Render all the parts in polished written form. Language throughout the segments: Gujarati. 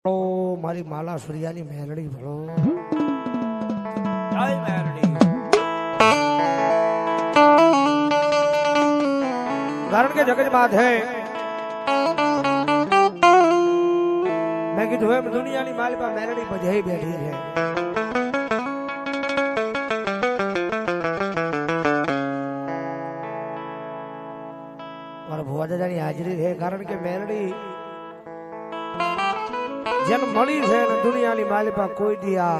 ભળો મારી માલા સૂર્યાની મેલડી ભળો જય મેલડી। કારણ કે જગત બાત હે મેં કીધું એમ દુનિયાની માલી પર મેલડી બધી બેઠી છે। મારા ભુવા દાદાની હાજરી છે કારણ કે મેલડી જેને મળી છે ને દુનિયાની માલી પર કોઈ દી આ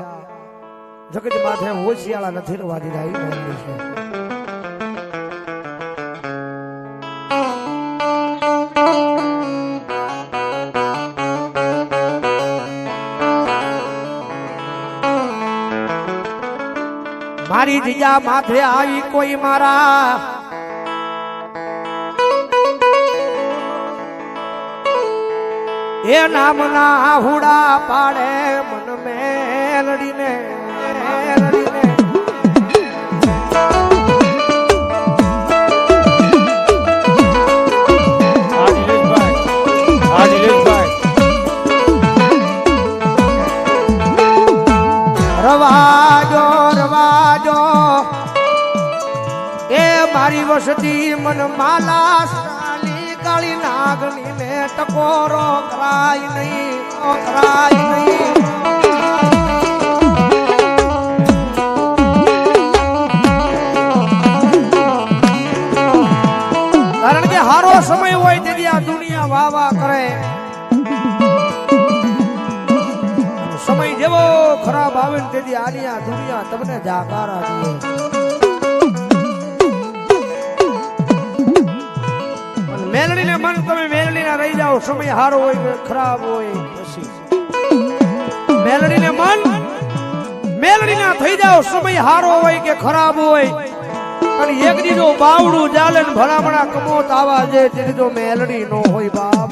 જગત માથે હોશિયાળા નથી રવા દીધા એ મેલડી છે। મારી જીજા માથે આવી કોઈ મારા એ નામના હુડા પાડે મન મેલડીને મેલડીને રવાજો રવાજો એ મારી વસતી મન માલા કાળી નાગની ને ટકોરો કરાય નહીં કરાય નહીં। કારણ કે હારો સમય હોય તેથી આ દુનિયા વાવા કરે, સમય જેવો ખરાબ આવે ને તેથી આની આ દુનિયા તમને જાકારા દે। મેલડીને મન તમે મેલડીના રહી જાઓ, સમય સારો હોય કે ખરાબ હોય પછી મેલડીને મન મેલડીના થઈ જાઓ, સમય સારો હોય કે ખરાબ હોય અને એક દીધો બાવડું ચાલે ને ભલામણા કમોત આવા જે તે દીધો મેલડી નો હોય બાપ।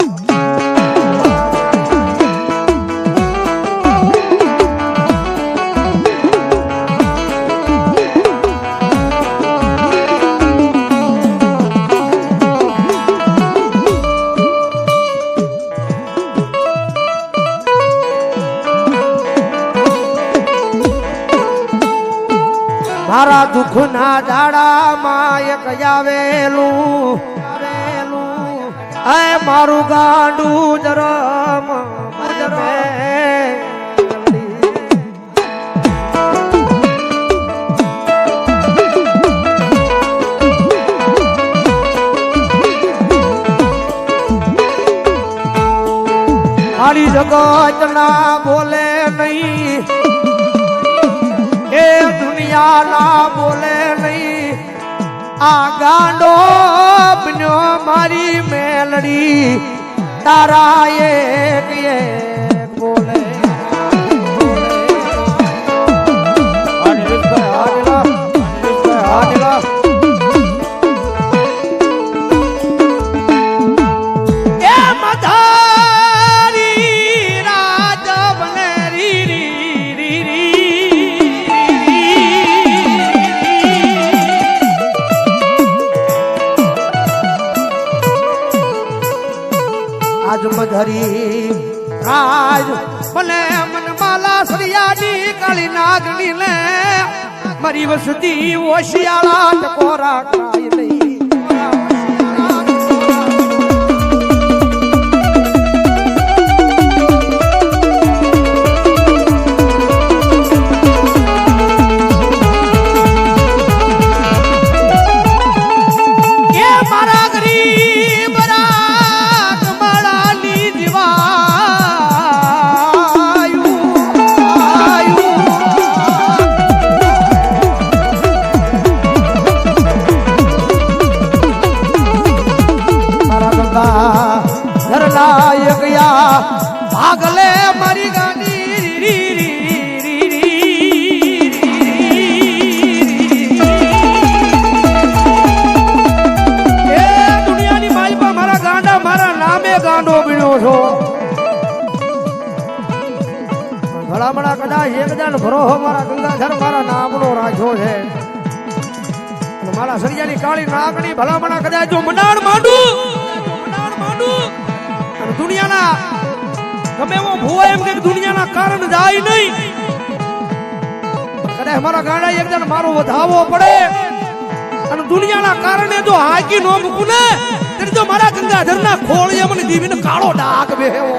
મારા દુઃખ ના દાડામાં એક આવેલું આય મારું ગાંડું જરમ મારી જગત ના બોલે નહીં એ દુનિયા ના બોલે નહીં, આ ગાંડો બન્યો મારી મેલડી તારા એક એક બોલે। મધરી રાજ મને મન માલા સરિયાની કાળી નાગની ને મારી વસતી ઓશિયાળા ટકોરા કરાય નહીં। ભાગલે મારી ગાડી એ દુનિયાની માલપા મારા ગાંડા મારા નામે ગાંડો બીણો છો। ભલામણા કદાચ એક જણ ભરોહો મારા ગંગાધર મારા નામનો રાખ્યો છે, મારા સરિયાની કાળી નાગણી ભલામણા કદાચ જો મંડાણ માંડું દુનિયાના ગમે એવો ભૂવા એમ કે દુનિયાના કારણ જાય નહીં, કદાચ મારા ગાડા એક જણ મારો વધાવો પડે અને દુનિયાના કારણે જો હાકી નો મૂકું ને ત્યારે જો મારા ગંગાધરના ખોળીએ મને દીવીને કાળો ડાઘ બેહ્યો.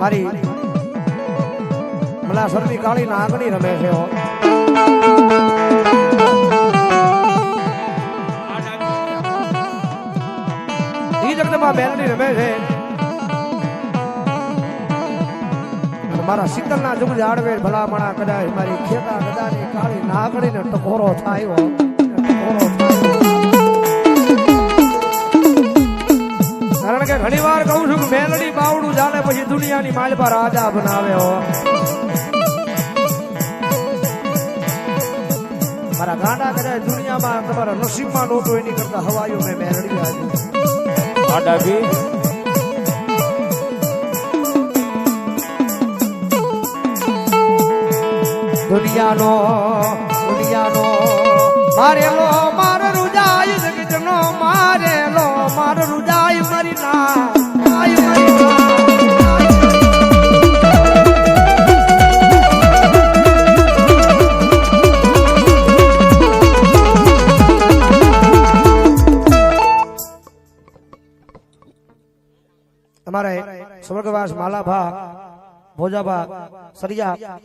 મારી મલા સરની કાળી નાગણી રમે છે. ઈ જગતમાં બેલડી રમે છે. મારા શીતલના જુગ જાડવે ભલામણા કદાચ મારી ખેતા ગદાની કાળી નાગણીને ટકોરો થાય. કારણ કે ઘણી વાર કહું છું કે મેલડી બાવડું જાણે પછી દુનિયાની માલપા રાજા બનાવે હો. મારા ગાંડા કદાચ દુનિયામાં તમારા નસીબમાં નોટો એની કરતા હવાયું મેં મેલડી આવી. દુનિયાનો મારેલો માર રૂજાય જગતનો મારેલો માર રૂજાય મારી ના તમારે સ્વર્ગવાસ માલાભા ભોજાભા સરિયા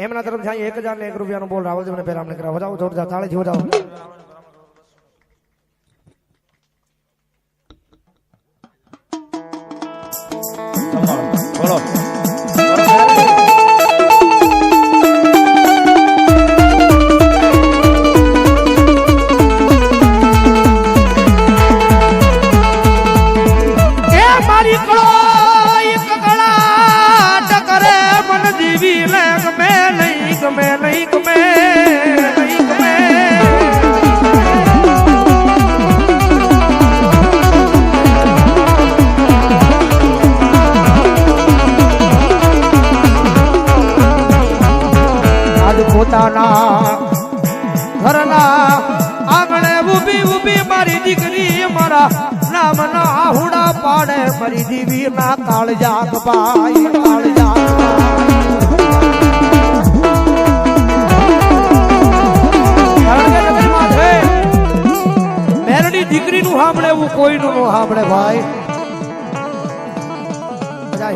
એમના તરફથી 1001 રૂપિયાનો બોલ રાવલદેવને પહેલા અમને કરાવો. જાઓ જોરદાર તાળીથી વધાવો. બોલો ઘરના આંગણે ઊભી ઊભી મારી દીકરી મારા નામના આહુડા પાડે મારી દીવી ના કાળજાક ભાઈ મેલડી દીકરીનું સાંભળે એવું કોઈનું ન સાંભળે ભાઈ.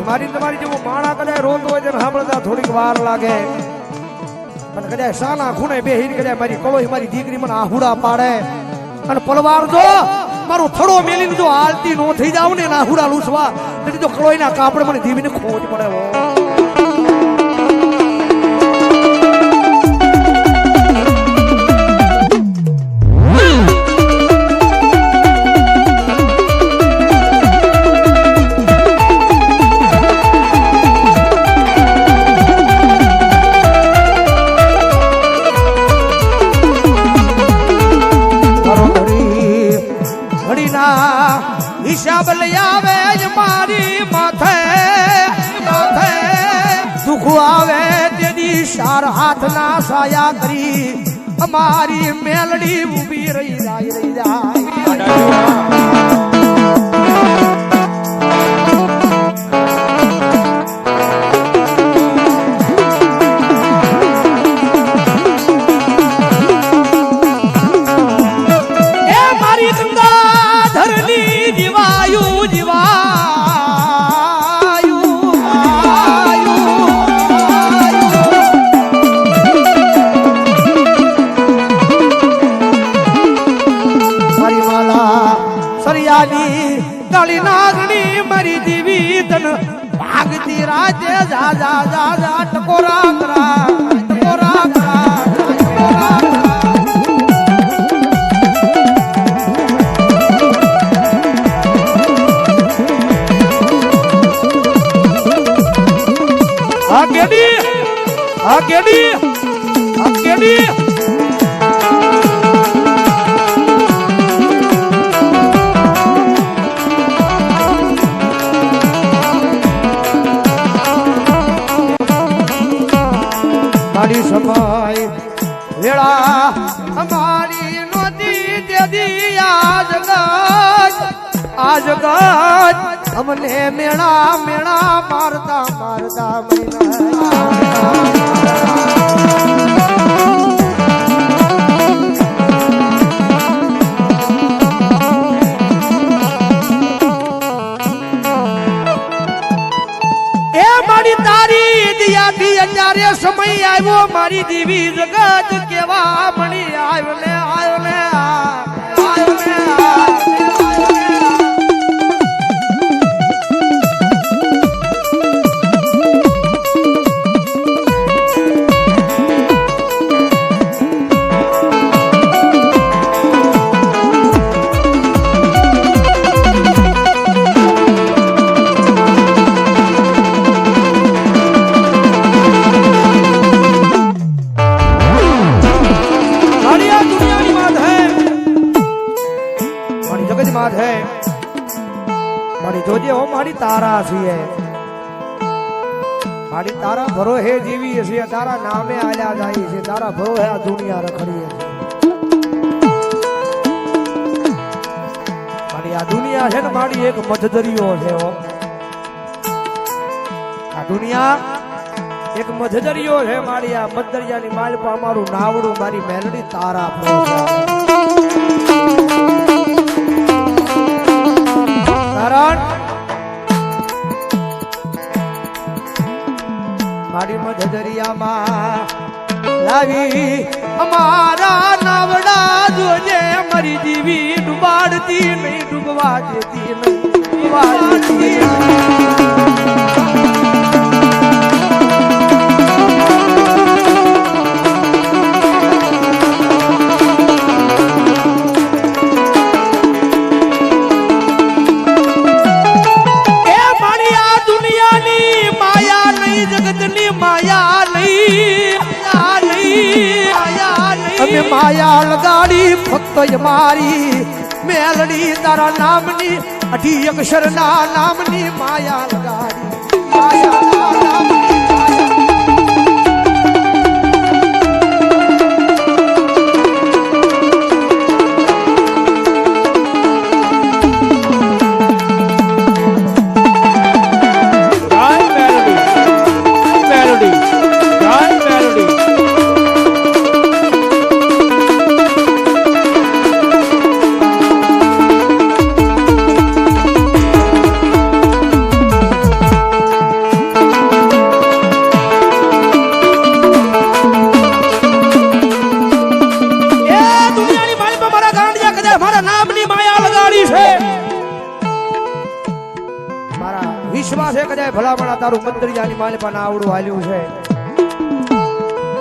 મારી તમારી જેવું માણા કદાચ રોતો હોય તેને સાંભળતા થોડીક વાર લાગે, પણ કદાચ સાના ખૂણે બેહીને કદાચ મારી કળોઈ મારી દીકરી મને આહુડા પાડે અને પલવાર જો મારો થડો મેલીને જો હાલતી નો થઈ જાવ ને આહુડા લૂસવા તો કળોઈના કાપડે મને દીવીને ખોજ પડે. હિસાબ લઈ આવે મારી માથે દુઃખ આવે તેની સાર હાથ ના સાયા કરી અમારી મેલડી ઊભી રહી જાય. દરિયાની કાળી નાગણી મારી દેવી તન ભાગતી રાતે જા જા જા જા ટકોરા કરા ટકોરા કરા ટકોરા કરા આ કેડી આ કેડી આ કેડી મારી સમાય વેળા અમારી નદી દેદી આ જગત અમને મેળા મેળા મારતા મારતા એ મારી તારી દિયાથી અત્યારે સમય આવ્યો મારી દેવી જગત કેવા મળી આવ્યો ને આવ્યો ને આવ્યો ને बात है मारी जोजे हो मारी तारा सी है मारी तारा भरो है जीवी है तारा नामे आल्या जाई है तारा भरो है आ दुनिया रखड़ी है मारी आ दुनिया है ने मारी एक मझदरियो है हो आ दुनिया एक मझदरियो है मारी आ मझदरियानी माल पर हमारू नावड़ू मारी मेलडी तारा भरो मारी मझदरिया मां लावी हमारा नावड़ा जोजे मरी जीवी डुबाड़ती नहीं डूबवा देती नहीं डूबवा देती माया लगाड़ी फक्त मारी मेलड़ी तारा नामनी अठी अक्षर ना नामनी माया लगाड़ी माया नामनी विश्वास है कदाय भला बड़ा तारू मंदिर जानी माले पर नावड़ू हाल्यू है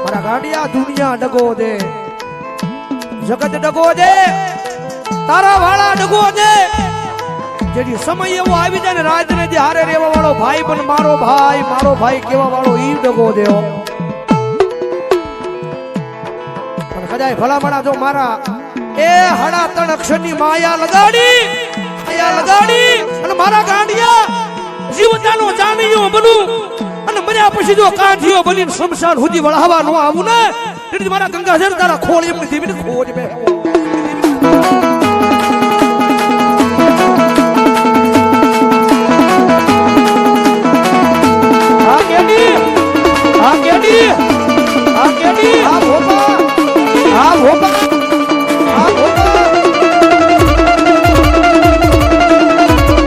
मारा गाड़िया दुनिया डगो दे जगत डगो दे तारा वाला डगो दे जेडी समय एवो आवी जाने राज ने जे हारे रेवा वालो भाई बन मारो भाई केवा वालो ई डगो देओ पर कदाय भला बड़ा जो मारा ए हड़ा तण अक्षर नी माया लगाड़ी અને મારા ગાંડિયા જીવતાનો જાનીયો બનું અને મર્યા પછી જો કાંઠીઓ બનીને શમશાન સુધી વળાવા ન આવું ને એટલે મારા ગંગાધર તારા ખોળ એમ ધીમે ખોજ બે